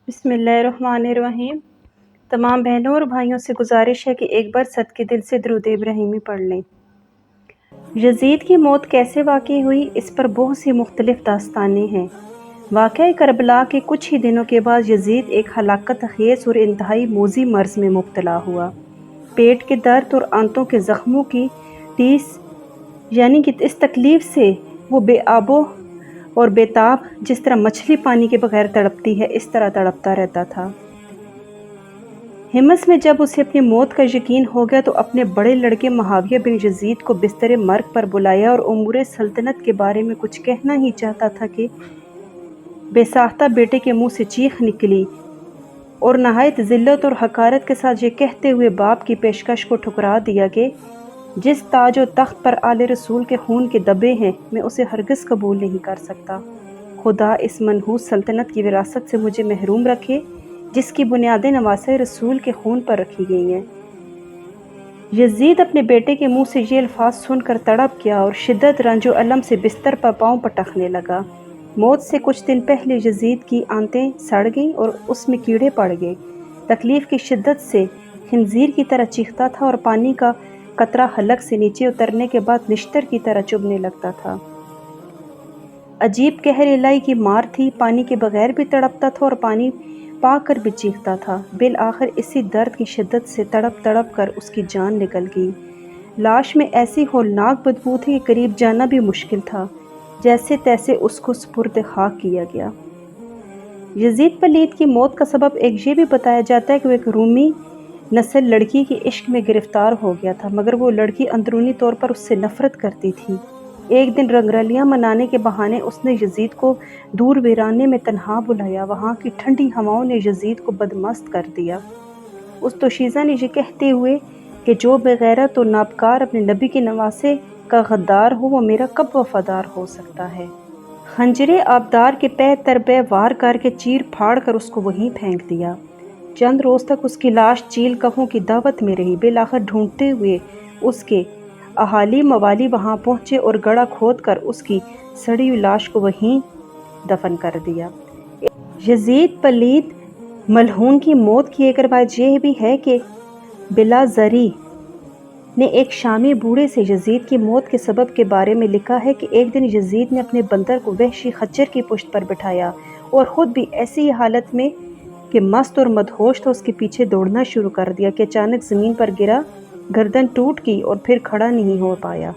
بسم اللہ الرحمن الرحیم۔ تمام بہنوں اور بھائیوں سے گزارش ہے کہ ایک بار صدقے دل سے درود ابراہیمی پڑھ لیں۔ یزید کی موت کیسے واقع ہوئی، اس پر بہت سی مختلف داستانیں ہیں۔ واقعہ کربلا کے کچھ ہی دنوں کے بعد یزید ایک ہلاکت خیز اور انتہائی موذی مرض میں مبتلا ہوا۔ پیٹ کے درد اور آنتوں کے زخموں کی ٹیس یعنی کہ اس تکلیف سے وہ بے آبو اور بے تاب، جس طرح مچھلی پانی کے بغیر تڑپتی ہے اس طرح تڑپتا رہتا تھا۔ حمص میں جب اسے اپنی موت کا یقین ہو گیا تو اپنے بڑے لڑکے معاویہ بن یزید کو بستر مرگ پر بلایا اور امور سلطنت کے بارے میں کچھ کہنا ہی چاہتا تھا کہ بے ساختہ بیٹے کے منہ سے چیخ نکلی اور نہایت ذلت اور حقارت کے ساتھ یہ کہتے ہوئے باپ کی پیشکش کو ٹھکرا دیا کہ جس تاج و تخت پر آل رسول کے خون کے دبے ہیں میں اسے ہرگز قبول نہیں کر سکتا۔ خدا اس منحوس سلطنت کی وراثت سے مجھے محروم رکھے جس کی بنیادیں نواسۂ رسول کے خون پر رکھی گئی ہیں۔ یزید اپنے بیٹے کے منہ سے یہ الفاظ سن کر تڑپ گیا اور شدت رنج و الم سے بستر پر پاؤں پٹکنے لگا۔ موت سے کچھ دن پہلے یزید کی آنتیں سڑ گئیں اور اس میں کیڑے پڑ گئے۔ تکلیف کی شدت سے خنزیر کی طرح چیختا تھا اور پانی کا قطرہ حلق سے نیچے اترنے کے بعد نشتر کی طرح چبھنے لگتا تھا۔ عجیب قہر الہی کی مار تھی، پانی کے بغیر بھی تڑپتا تھا اور پانی پا کر بھی چیختا تھا۔ بالآخر اسی درد کی شدت سے تڑپ تڑپ کر اس کی جان نکل گئی۔ لاش میں ایسی ہولناک بدبو تھی کہ قریب جانا بھی مشکل تھا۔ جیسے تیسے اس کو سپرد خاک کیا گیا۔ یزید پلید کی موت کا سبب ایک یہ بھی بتایا جاتا ہے کہ وہ ایک رومی نسل لڑکی کے عشق میں گرفتار ہو گیا تھا، مگر وہ لڑکی اندرونی طور پر اس سے نفرت کرتی تھی۔ ایک دن رنگرلیاں منانے کے بہانے اس نے یزید کو دور ویرانے میں تنہا بلایا۔ وہاں کی ٹھنڈی ہواؤں نے یزید کو بدمست کر دیا۔ اس دوشیزہ نے یہ کہتے ہوئے کہ جو بے غیرت و نابکار اپنے نبی کے نواسے کا غدار ہو وہ میرا کب وفادار ہو سکتا ہے، خنجر آبدار کے پہ تر پہ وار کر کے چیر پھاڑ کر اس کو وہیں پھینک دیا۔ چند روز تک اس کی لاش چیل کہوں کی دعوت میں رہی۔ بالآخر ڈھونڈتے ہوئے اس کے اہالی موالی وہاں پہنچے اور گڑھا کھود کر اس کی سڑی ہوئی لاش کو وہیں دفن کر دیا۔ یزید پلید ملعون کی موت کی ایک روایت یہ بھی ہے کہ بلازری نے ایک شامی بوڑھے سے یزید کی موت کے سبب کے بارے میں لکھا ہے کہ ایک دن یزید نے اپنے بندر کو وحشی خچر کی پشت پر بٹھایا اور خود بھی ایسی حالت میں کہ مست اور مدہوش تھا اس کے پیچھے دوڑنا شروع کر دیا کہ اچانک زمین پر گرا، گردن ٹوٹ گئی اور پھر کھڑا نہیں ہو پایا۔